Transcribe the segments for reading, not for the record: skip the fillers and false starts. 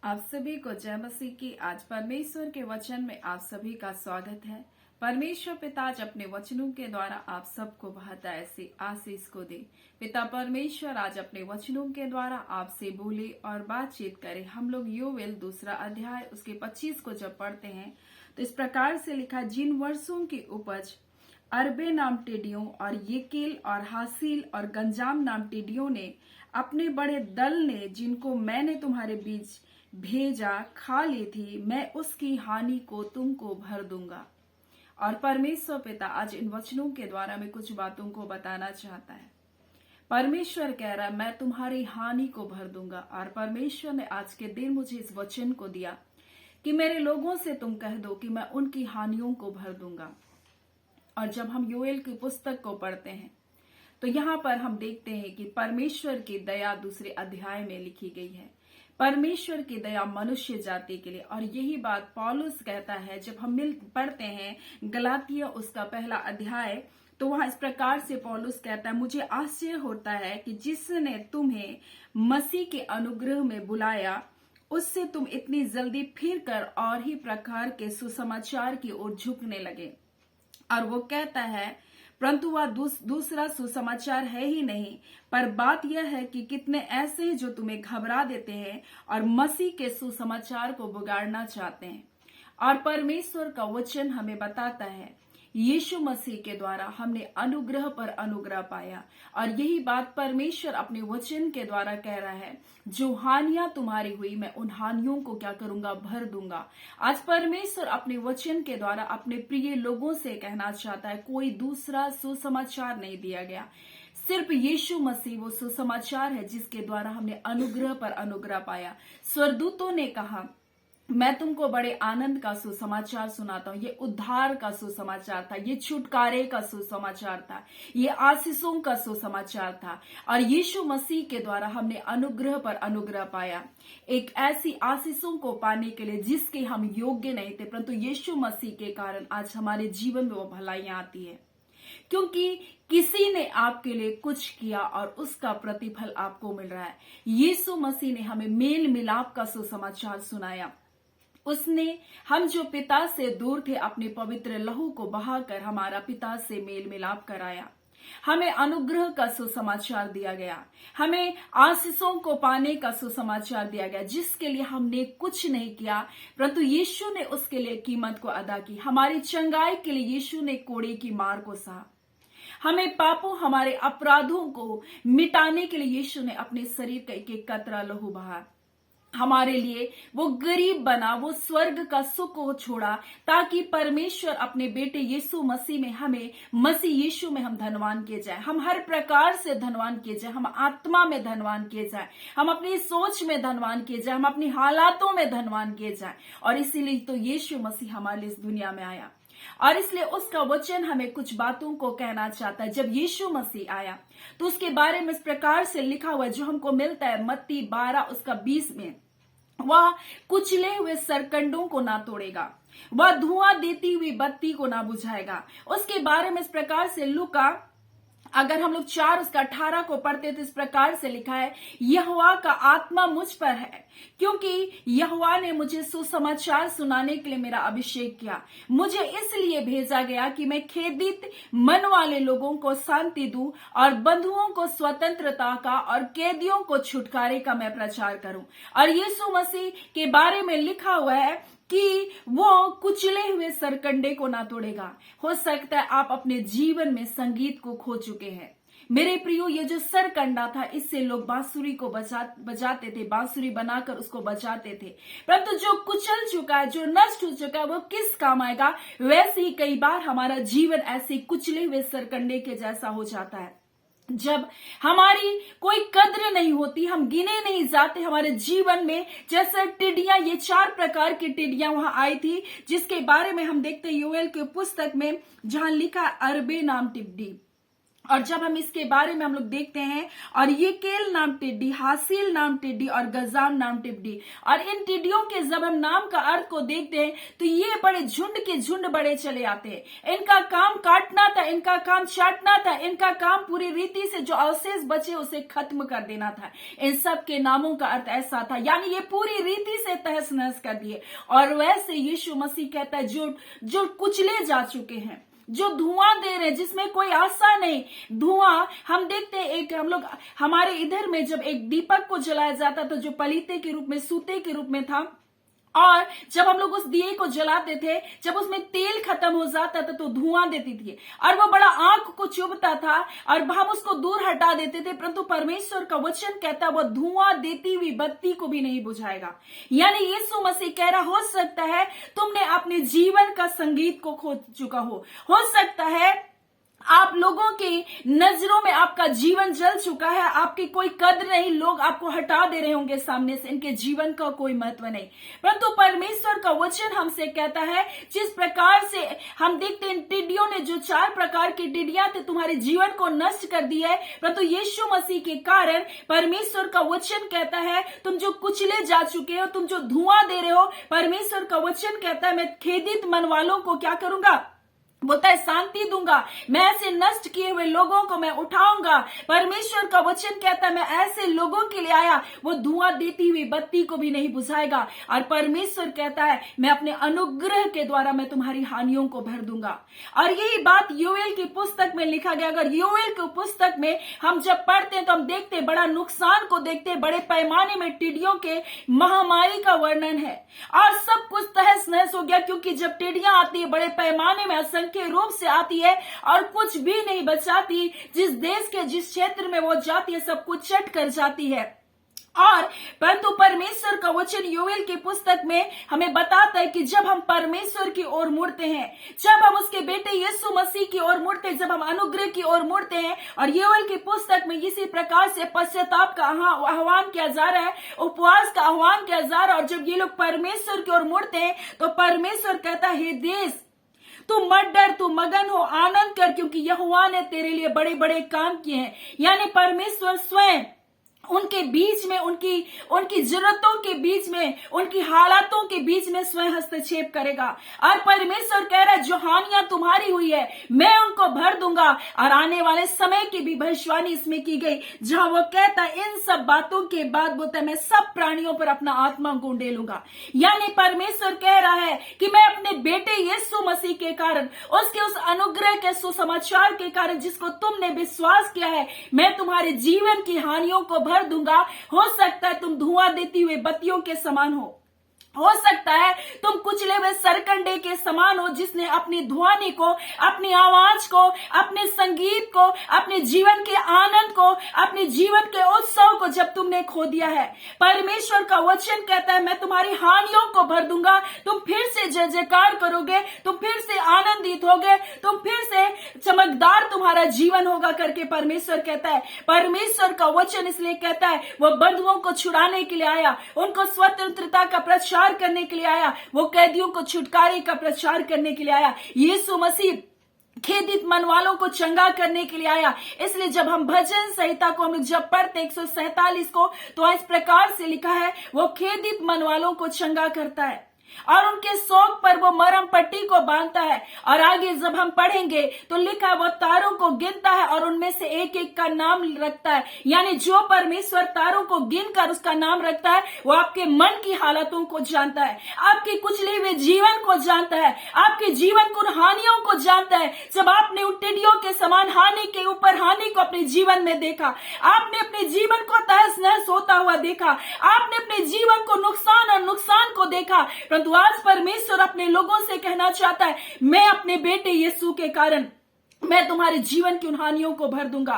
आप सभी को जय मसीह की। आज परमेश्वर के वचन में आप सभी का स्वागत है। परमेश्वर पिता आज अपने वचनों के द्वारा आप सबको बहुत ऐसी आशीष को दे। पिता परमेश्वर आज अपने वचनों के द्वारा आपसे बोले और बातचीत करे। हम लोग योवेल दूसरा अध्याय उसके 25 को जब पढ़ते हैं तो इस प्रकार से लिखा, जिन वर्षों की उपज अरबे नाम टिड्डियों और येकेल और हासिल और गंजाम नाम टिड्डियों ने अपने बड़े दल ने जिनको मैंने तुम्हारे बीच भेजा खा ली थी, मैं उसकी हानि को तुमको भर दूंगा। और परमेश्वर पिता आज इन वचनों के द्वारा मैं कुछ बातों को बताना चाहता है। परमेश्वर कह रहा है मैं तुम्हारी हानि को भर दूंगा। और परमेश्वर ने आज के दिन मुझे इस वचन को दिया कि मेरे लोगों से तुम कह दो कि मैं उनकी हानियों को भर दूंगा। और जब हम योएल की पुस्तक को पढ़ते हैं तो यहाँ पर हम देखते हैं कि परमेश्वर की दया दूसरे अध्याय में लिखी गई है। परमेश्वर की दया मनुष्य जाति के लिए। और यही बात पौलुस कहता है जब हम पढ़ते हैं गलातिय उसका पहला अध्याय, तो वहां इस प्रकार से पौलुस कहता है, मुझे आश्चर्य होता है कि जिसने तुम्हें मसीह के अनुग्रह में बुलाया उससे तुम इतनी जल्दी फिर कर और ही प्रकार के सुसमाचार की ओर झुकने लगे। और वो कहता है परंतु वह दूसरा सुसमाचार है ही नहीं, पर बात यह है कि कितने ऐसे हैं जो तुम्हें घबरा देते हैं और मसीह के सुसमाचार को बिगाड़ना चाहते हैं। और परमेश्वर का वचन हमें बताता है यीशु मसीह के द्वारा हमने अनुग्रह पर अनुग्रह पाया। और यही बात परमेश्वर अपने वचन के द्वारा कह रहा है, जो हानियां तुम्हारी हुई मैं उन हानियों को क्या करूंगा, भर दूंगा। आज परमेश्वर अपने वचन के द्वारा अपने प्रिय लोगों से कहना चाहता है कोई दूसरा सुसमाचार नहीं दिया गया, सिर्फ यीशु मसीह वो सुसमाचार है जिसके द्वारा हमने अनुग्रह पर अनुग्रह पाया। स्वर्गदूतों ने कहा मैं तुमको बड़े आनंद का सुसमाचार सुनाता हूं। ये उद्धार का सुसमाचार था, ये छुटकारे का सुसमाचार था, ये आशीषों का सुसमाचार था। और यीशु मसीह के द्वारा हमने अनुग्रह पर अनुग्रह पाया, एक ऐसी आशीषों को पाने के लिए जिसके हम योग्य नहीं थे, परंतु यीशु मसीह के कारण आज हमारे जीवन में वो भलाइयां आती है, क्योंकि किसी ने आपके लिए कुछ किया और उसका प्रतिफल आपको मिल रहा है। यीशु मसीह ने हमें मेल मिलाप का सुसमाचार सुनाया। उसने हम जो पिता से दूर थे अपने पवित्र लहू को बहाकर हमारा पिता से मेल मिलाप कराया। हमें अनुग्रह का सुसमाचार दिया गया, हमें आशीषों को पाने का सुसमाचार दिया गया, जिसके लिए हमने कुछ नहीं किया परंतु यीशु ने उसके लिए कीमत को अदा की। हमारी चंगाई के लिए यीशु ने कोड़े की मार को सहा। हमें पापों हमारे अपराधों को मिटाने के लिए यीशु ने अपने शरीर का एक एक कतरा लहू बहा। हमारे लिए वो गरीब बना, वो स्वर्ग का सुख को छोड़ा ताकि परमेश्वर अपने बेटे यीशु मसीह में हमें, मसीह यीशु में हम धनवान किए जाए। हम हर प्रकार से धनवान किए जाए, हम आत्मा में धनवान किए जाए, हम अपनी सोच में धनवान किए जाए, हम अपनी हालातों में धनवान किए जाए। और इसीलिए तो यीशु मसीह हमारे इस दुनिया में आया। और इसलिए उसका वचन हमें कुछ बातों को कहना चाहता है। जब यीशु मसीह आया तो उसके बारे में इस प्रकार से लिखा हुआ जो हमको मिलता है मत्ती 12 उसका 20 में, वह कुचले हुए सरकंडों को ना तोड़ेगा, वह धुआं देती हुई बत्ती को ना बुझाएगा। उसके बारे में इस प्रकार से लूका अगर हम लोग 4 उसका 18 को पढ़ते तो इस प्रकार से लिखा है, यहोवा का आत्मा मुझ पर है क्योंकि यहोवा ने मुझे सुसमाचार सुनाने के लिए मेरा अभिषेक किया। मुझे इसलिए भेजा गया कि मैं खेदित मन वाले लोगों को शांति दूं और बंधुओं को स्वतंत्रता का और कैदियों को छुटकारे का मैं प्रचार करूं। और यीशु मसीह के बारे में लिखा हुआ है कि वो कुचले हुए सरकंडे को ना तोड़ेगा। हो सकता है आप अपने जीवन में संगीत को खो चुके हैं मेरे प्रियो। ये जो सरकंडा था इससे लोग बांसुरी को बजाते थे, बांसुरी बनाकर उसको बजाते थे, परंतु जो कुचल चुका है, जो नष्ट हो चुका है, वो किस काम आएगा। वैसे ही कई बार हमारा जीवन ऐसे कुचले हुए सरकंडे के जैसा हो जाता है। जब हमारी कोई कद्र नहीं होती, हम गिने नहीं जाते हमारे जीवन में, जैसे टिड्डियां, ये 4 प्रकार की टिड्डियां वहां आई थी जिसके बारे में हम देखते हैं योएल की पुस्तक में, जहां लिखा अरबे नाम टिड्डी, और जब हम इसके बारे में हम लोग देखते हैं, और ये केल नाम टिड्डी, हासिल नाम टिड्डी और गजाम नाम टिड्डी, और इन टिड्डियों के जब हम नाम का अर्थ को देखते हैं तो ये बड़े झुंड के झुंड बड़े चले आते हैं। इनका काम काटना था, इनका काम चाटना था, इनका काम पूरी रीति से जो अवशेष बचे उसे खत्म कर देना था। इन सब के नामों का अर्थ ऐसा था, यानी ये पूरी रीति से तहस नहस कर दिए। और वैसे यीशु मसीह कहता है जो कुचले जा चुके हैं, जो धुआं दे रहे, जिसमें कोई आशा नहीं, धुआं हम देखते हैं। एक हम लोग हमारे इधर में जब एक दीपक को जलाया जाता तो जो पलीते के रूप में, सूते के रूप में था, और जब हम लोग उस दिए को जलाते थे, जब उसमें तेल खत्म हो जाता था तो धुआं देती थी, और वो बड़ा आंख को चुभता था और हम उसको दूर हटा देते थे। परंतु परमेश्वर का वचन कहता है वो धुआं देती हुई बत्ती को भी नहीं बुझाएगा। यानी यीशु मसीह कह रहा, हो सकता है तुमने अपने जीवन का संगीत को खो चुका हो सकता है आप लोगों की नजरों में आपका जीवन जल चुका है, आपकी कोई कद्र नहीं, लोग आपको हटा दे रहे होंगे सामने से, इनके जीवन का कोई महत्व नहीं। परंतु परमेश्वर का वचन हमसे कहता है, जिस प्रकार से हम देखते हैं टिड्डियों ने, जो 4 प्रकार की टिड्डियां थे, तुम्हारे जीवन को नष्ट कर दिया है, परंतु यीशु मसीह के कारण परमेश्वर का वचन कहता है तुम जो कुचले जा चुके हो, तुम जो धुआं दे रहे हो, परमेश्वर का वचन कहता है मैं खेदित मन वालों को क्या करूंगा, बोलता है शांति दूंगा, मैं ऐसे नष्ट किए हुए लोगों को मैं उठाऊंगा। परमेश्वर का वचन कहता है मैं ऐसे लोगों के लिए आया, वो धुआं देती हुई बत्ती को भी नहीं बुझाएगा। और परमेश्वर कहता है मैं अपने अनुग्रह के द्वारा मैं तुम्हारी हानियों को भर दूंगा। और यही बात योएल की पुस्तक में लिखा गया। अगर योएल की पुस्तक में हम जब पढ़ते हैं तो हम देखते हैं बड़ा नुकसान को देखते हैं, बड़े पैमाने में टिड्डियों के महामारी का वर्णन है, और सब कुछ तहस नहस हो गया, क्योंकि जब टिड्डियां आती है बड़े पैमाने में असंख्य के रूप से आती है और कुछ भी नहीं बचाती, जिस देश के जिस क्षेत्र में वो जाती है सब कुछ चट कर जाती है। और परंतु परमेश्वर का वचन योएल की पुस्तक में हमें बताता है कि जब हम परमेश्वर की ओर मुड़ते हैं, जब हम उसके बेटे यीशु मसीह की ओर मुड़ते हैं, जब हम अनुग्रह की ओर मुड़ते हैं, और योएल की पुस्तक में इसी प्रकार से पश्चाताप का आह्वान किया जा रहा है, उपवास का आह्वान किया जा रहा है। और जब ये लोग परमेश्वर की ओर मुड़ते हैं तो परमेश्वर कहता है, हे देश तू मत डर, तू मगन हो, आनंद कर, क्योंकि यहोवा ने तेरे लिए बड़े बड़े काम किए हैं। यानी परमेश्वर स्वयं उनके बीच में, उनकी जरूरतों के बीच में, उनकी हालातों के बीच में स्वयं हस्तक्षेप करेगा। और परमेश्वर कह रहा है जो हानियां तुम्हारी हुई है मैं उनको भर दूंगा। और आने वाले समय की भी भविष्यवाणी इसमें की गई, जहां वो कहता है इन सब बातों के बाद बोलता है मैं सब प्राणियों पर अपना आत्मा को उंडेलूंगा। यानी परमेश्वर कह रहा है कि मैं अपने बेटे यीशु मसीह के कारण, उसके उस अनुग्रह के सुसमाचार के कारण जिसको तुमने विश्वास किया है, मैं तुम्हारे जीवन की हानियों को भर दूंगा। हो सकता है तुम धुआं देती हुए बत्तियों के समान हो सकता है तुम कुचले हुए सरकंडे के समान हो, जिसने अपनी ध्वनि को, अपनी आवाज को, अपने संगीत को, अपने जीवन के आनंद को, अपने जीवन के उत्सव को जब तुमने खो दिया है। परमेश्वर का वचन कहता है मैं तुम्हारी हानियों को भर दूंगा, तुम फिर से जय जयकार करोगे, तुम फिर से आनंदित होगे, तुम फिर से चमकदार तुम्हारा जीवन होगा करके परमेश्वर कहता है। परमेश्वर का वचन इसलिए कहता है वो बंधुओं को छुड़ाने के लिए आया, उनको स्वतंत्रता का प्रचार करने के लिए आया, वो कैदियों को छुटकारे का प्रचार करने के लिए आया। यीशु मसीह खेदित मन वालों को चंगा करने के लिए आया। इसलिए जब हम भजन संहिता को हम लोग जब पढ़ते 147 को, तो इस प्रकार से लिखा है वो खेदित मन वालों को चंगा करता है और उनके शौक पर वो मरहम पट्टी को बांधता है। और आगे जब हम पढ़ेंगे तो लिखा है वो तारों को गिनता है और उनमें से एक एक का नाम रखता है। यानी जो परमेश्वर तारों को गिनकर उसका नाम रखता है वो आपके मन की हालतों को जानता है, आपके कुचले हुए जीवन को जानता है, आपके जीवन को हानियों को जानता है। जब आपने उन टिड्डियों के समान हानि के ऊपर हानि को अपने जीवन में देखा, आपने अपने जीवन को तहस नहस होता हुआ देखा, आपने अपने जीवन को नुकसान और नुकसान को देखा, परंतु आज परमेश्वर अपने लोगों से कहना चाहता है मैं अपने बेटे यीशु के कारण मैं तुम्हारे जीवन की उन हानियों को भर दूंगा।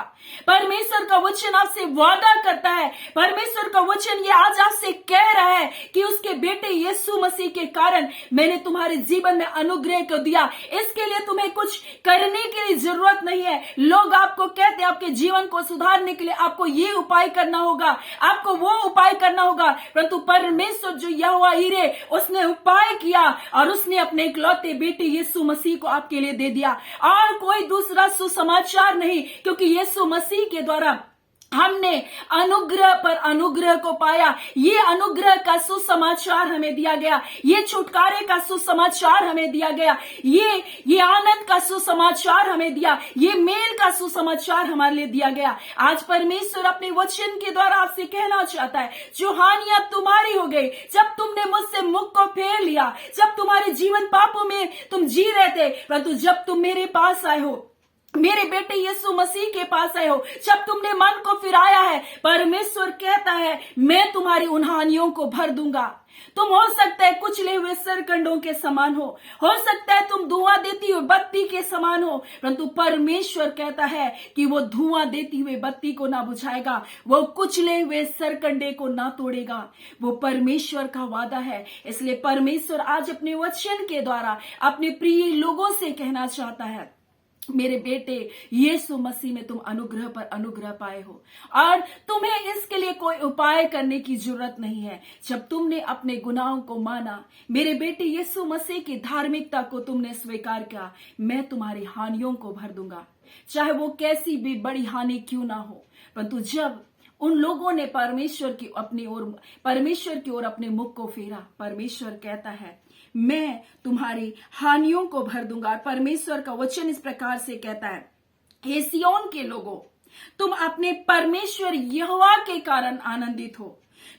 परमेश्वर का वचन आपसे वादा करता है, परमेश्वर का वचन ये आज आपसे कह रहा है कि उसके बेटे यीशु मसीह के कारण मैंने तुम्हारे जीवन में अनुग्रह को दिया। इसके लिए तुम्हें कुछ करने की लिए जरूरत नहीं है। लोग आपको कहते हैं आपके जीवन को सुधारने के लिए आपको ये उपाय करना होगा, आपको वो उपाय करना होगा, परंतु परमेश्वर जो यहोवा यीरे उसने उपाय किया और उसने अपने इकलौते बेटे यीशु मसीह को आपके लिए दे दिया। और कोई दूसरा सुसमाचार नहीं, क्योंकि यीशु मसीह के द्वारा हमने अनुग्रह पर अनुग्रह को पाया। ये अनुग्रह का सुसमाचार हमें दिया गया, ये छुटकारे का सुसमाचार हमें दिया गया, ये आनंद का सुसमाचार हमें दिया, ये मेल का सुसमाचार हमारे लिए दिया गया। आज परमेश्वर अपने वचन के द्वारा आपसे कहना चाहता है, जो हानियां तुम्हारी हो गई, जब तुमने मुझसे मुख को फेर लिया, जब तुम्हारे जीवन पापों में तुम जी रहे थे, परंतु जब तुम मेरे पास आए हो, मेरे बेटे यीशु मसीह के पास आए हो, जब तुमने मन को फिराया है, परमेश्वर कहता है मैं तुम्हारी उन हानियों को भर दूंगा। तुम हो सकता है कुचले हुए सरकंडों के समान हो सकता है तुम धुआं देती हुई बत्ती के समान हो, परंतु परमेश्वर कहता है कि वो धुआं देती हुई बत्ती को ना बुझाएगा, वो कुचले हुए सरकंडे को ना तोड़ेगा। वो परमेश्वर का वादा है। इसलिए परमेश्वर आज अपने वचन के द्वारा अपने प्रिय लोगों से कहना चाहता है, मेरे बेटे यीशु मसीह में तुम अनुग्रह पर अनुग्रह पाए हो और तुम्हें इसके लिए कोई उपाय करने की जरूरत नहीं है। जब तुमने अपने गुनाहों को माना, मेरे बेटे यीशु मसीह की धार्मिकता को तुमने स्वीकार किया, मैं तुम्हारी हानियों को भर दूंगा, चाहे वो कैसी भी बड़ी हानि क्यों ना हो। परंतु जब उन लोगों ने परमेश्वर की ओर अपने मुख को फेरा, परमेश्वर कहता है मैं तुम्हारी हानियों को भर दूंगा। और परमेश्वर का वचन इस प्रकार से कहता है, हे सिय्योन के लोगों, तुम अपने परमेश्वर यहोवा के कारण आनंदित हो,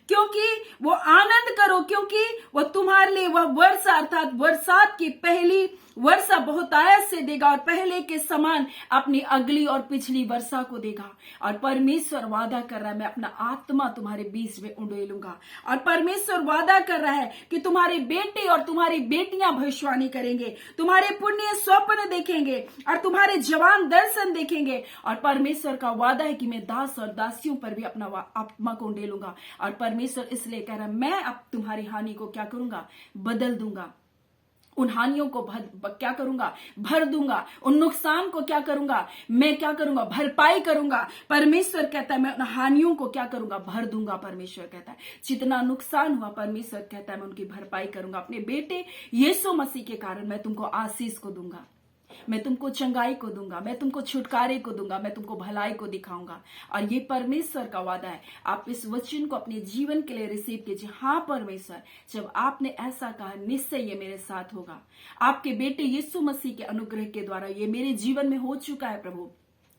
क्योंकि वो आनंद करो, क्योंकि वो तुम्हारे लिए वह वर्षा अर्थात बरसात की पहली वर्षा बहुतायत से देगा और पहले के समान अपनी अगली और पिछली वर्षा को देगा। और परमेश्वर वादा कर रहा है, मैं अपना आत्मा तुम्हारे बीच में उंडेलूंगा। और परमेश्वर वादा कर रहा है कि तुम्हारे बेटे और तुम्हारी बेटियां भविष्यवाणी करेंगे, तुम्हारे पुण्य स्वप्न देखेंगे और तुम्हारे जवान दर्शन देखेंगे। और परमेश्वर का वादा है कि मैं दास और दासियों पर भी अपना आत्मा को उंडेलूंगा। और परमेश्वर इसलिए कह रहा है, मैं अब तुम्हारी हानि को क्या करूंगा, बदल दूंगा। उन हानियों को क्या करूंगा, भर दूंगा। उन नुकसान को क्या करूंगा, मैं क्या करूंगा, भरपाई करूंगा। परमेश्वर कहता है मैं उन हानियों को क्या करूंगा, भर दूंगा। परमेश्वर कहता है जितना नुकसान हुआ, परमेश्वर कहता है मैं उनकी भरपाई करूंगा। अपने बेटे यीशु मसीह के कारण मैं तुमको आशीष को दूंगा, मैं तुमको चंगाई को दूंगा, मैं तुमको छुटकारे को दूंगा, मैं तुमको भलाई को दिखाऊंगा। और ये परमेश्वर का वादा है। आप इस वचन को अपने जीवन के लिए रिसीव कीजिए। हाँ परमेश्वर, जब आपने ऐसा कहा, निश्चय ये मेरे साथ होगा। आपके बेटे यीशु मसीह के अनुग्रह के द्वारा ये मेरे जीवन में हो चुका है। प्रभु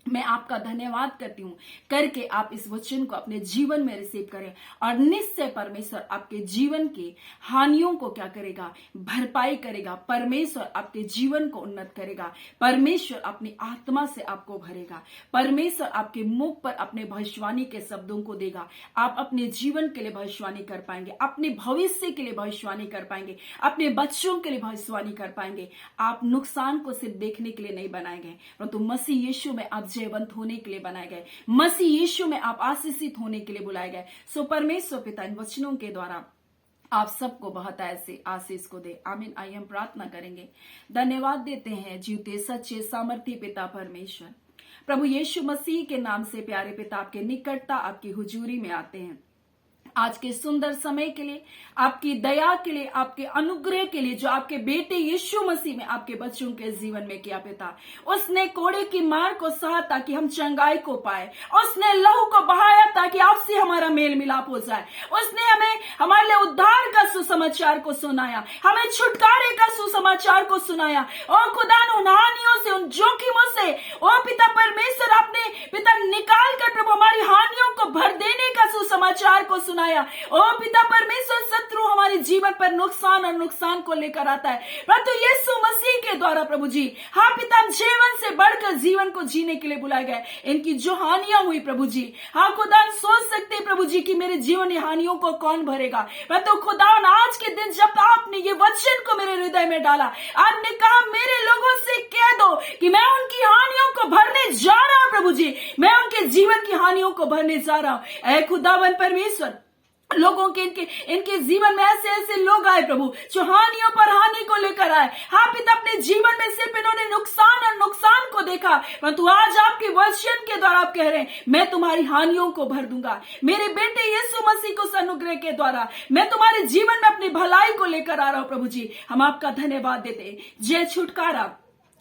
मैं आपका धन्यवाद करती हूँ करके आप इस वचन को अपने जीवन में रिसीव करें और निश्चय परमेश्वर आपके जीवन की हानियों को क्या करेगा, भरपाई करेगा। परमेश्वर आपके जीवन को उन्नत करेगा। परमेश्वर अपनी आत्मा से आपको भरेगा। परमेश्वर आपके मुख पर अपने भविष्यवाणी के शब्दों को देगा। आप अपने जीवन के लिए भविष्यवाणी कर पाएंगे, अपने भविष्य के लिए भविष्यवाणी कर पाएंगे, अपने बच्चों के लिए भविष्यवाणी कर पाएंगे। आप नुकसान को सिर्फ देखने के लिए नहीं बनाए गए, परंतु मसीह यीशु में आप जयवंत होने के लिए बनाए गए। मसीह यीशु में आप आशीषित होने के लिए बुलाए गए। सो परमेश्वर पिता इन वचनों के द्वारा आप सबको बहुत ऐसे आशीष को दे। आमीन। आइए हम प्रार्थना करेंगे। धन्यवाद देते हैं जीवते सच्चे सामर्थी पिता परमेश्वर, प्रभु यीशु मसीह के नाम से प्यारे पिता आपके निकटता, आपकी हुजूरी में आते हैं। आज के सुंदर समय के लिए, आपकी दया के लिए, आपके अनुग्रह के लिए, जो आपके बेटे यीशु मसीह में आपके बच्चों के जीवन में किया पिता। उसने कोड़े की मार को सहा ताकि हम चंगाई को पाए। उसने लहू को बहाया ताकि आपसे हमारा मेल मिलाप हो जाए। उसने हमें हमारे लिए उद्धार का सुसमाचार को सुनाया, हमें छुटकारे का सुसमाचार को सुनाया। और खुदा उन हानियों से, उन जोखिमों से ओ पिता परमेश्वर आपने पिता निकाल कर प्रभु हमारी हानियों को भर देने का सुसमाचार को सुनाया। ओ पिता परमेश्वर, शत्रु हमारे जीवन पर नुकसान और नुकसान को लेकर आता है, परंतु यीशु मसीह के द्वारा प्रभु जी, हाँ पिता, जीवन से बढ़कर जीवन को जीने के लिए बुलाए गए। इनकी जो हानियां हुई प्रभु जी, हाँ खुदा सोच सकते प्रभु जी कि मेरे जीवन हानियों को कौन भरेगा, परंतु खुदा आज के दिन जब आपने ये वचन को मेरे हृदय में डाला, आपने कहा मेरे लोगों से कह दो कि मैं उनकी हानियों को भरने जा रहा हूं। प्रभु जी, मैं उनके जीवन की हानियों को भरने जा रहा हूं। ऐ खुदावन परमेश्वर, लोगों के इनके जीवन में ऐसे ऐसे लोग आए प्रभु, जो हानियों पर हानि को लेकर आए। हाँ पिता, अपने जीवन में सिर्फ इन्होंने नुकसान और नुकसान को देखा, परंतु आज आपके वचन के द्वारा आप कह रहे हैं मैं तुम्हारी हानियों को भर दूंगा। मेरे बेटे यीशु मसीह को अनुग्रह के द्वारा मैं तुम्हारे जीवन में अपनी भलाई को लेकर आ रहा हूं। प्रभु जी, हम आपका धन्यवाद देते हैं। जय छुटकारा,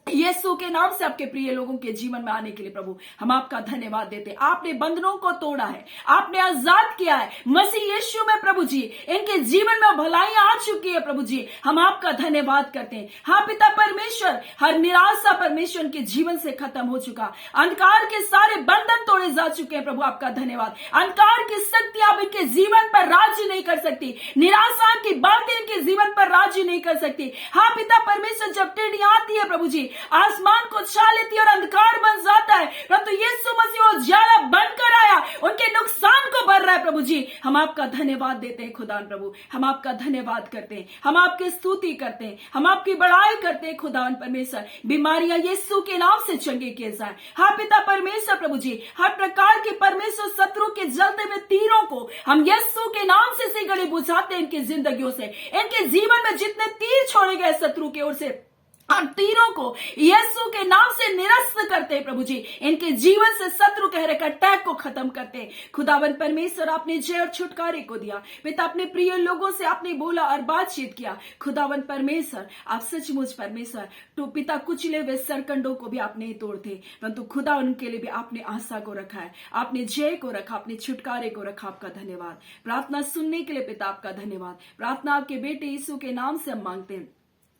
यीशु के नाम से आपके प्रिय लोगों के जीवन में आने के लिए प्रभु हम आपका धन्यवाद देते हैं। आपने बंधनों को तोड़ा है, आपने आजाद किया है मसीह यीशु में प्रभु जी। इनके जीवन में भलाइयां आ चुकी है प्रभु जी, हम आपका धन्यवाद करते हैं। हाँ पिता परमेश्वर, हर निराशा परमेश्वर उनके जीवन से खत्म हो चुका, अंधकार के सारे बंधन तोड़े जा चुके हैं प्रभु, आपका धन्यवाद। अंधकार की शक्ति अब इनके जीवन पर राज्य नहीं कर सकती, निराशा की बातें इनके जीवन पर राज्य नहीं कर सकती। हाँ पिता परमेश्वर, जब टेढ़ी आती है प्रभु जी, आसमान को छा लेती है और अंधकार बन जाता है, परंतु यीशु मसीह उजाला बनकर आया, उनके नुकसान को भर रहा है प्रभु जी। हम आपका धन्यवाद देते हैं खुदा प्रभु, हम आपका धन्यवाद करते हैं, हम आपकी स्तुति करते हैं, हम आपकी बड़ाई करते हैं खुदा परमेश्वर। बीमारियां यीशु के नाम से चंगी किए जाए। हाँ पिता परमेश्वर प्रभु जी, हर प्रकार के परमेश्वर शत्रु के जलते हुए तीरों को हम यीशु के नाम से गले बुझाते हैं इनकी जिंदगियों से। इनके जीवन में जितने तीर छोड़े गए शत्रु की ओर से, हम तीरों को यीशु के नाम से निरस्त करते हैं प्रभु जी। इनके जीवन से शत्रु कह रहे अटैक को खत्म करते हैं खुदावन परमेश्वर। आपने जय और छुटकारे को दिया पिता, अपने प्रिय लोगों से आपने बोला और बातचीत किया खुदावन परमेश्वर। आप सचमुच परमेश्वर तो पिता कुचले हुए सरकंडों को भी आपने तोड़ते, परंतु खुदा उनके लिए भी आपने आशा को रखा है, आपने जय को रखा, आपने छुटकारे को रखा। आपका धन्यवाद। प्रार्थना सुनने के लिए पिता आपका धन्यवाद। प्रार्थना आपके बेटे यीशु के नाम से हम मांगते हैं,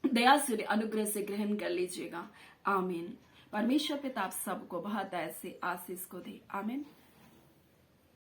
दया से अनुग्रह से ग्रहण कर लीजिएगा। आमीन। परमेश्वर पिता आप सबको बहुत ऐसे आशीष को दे। आमीन।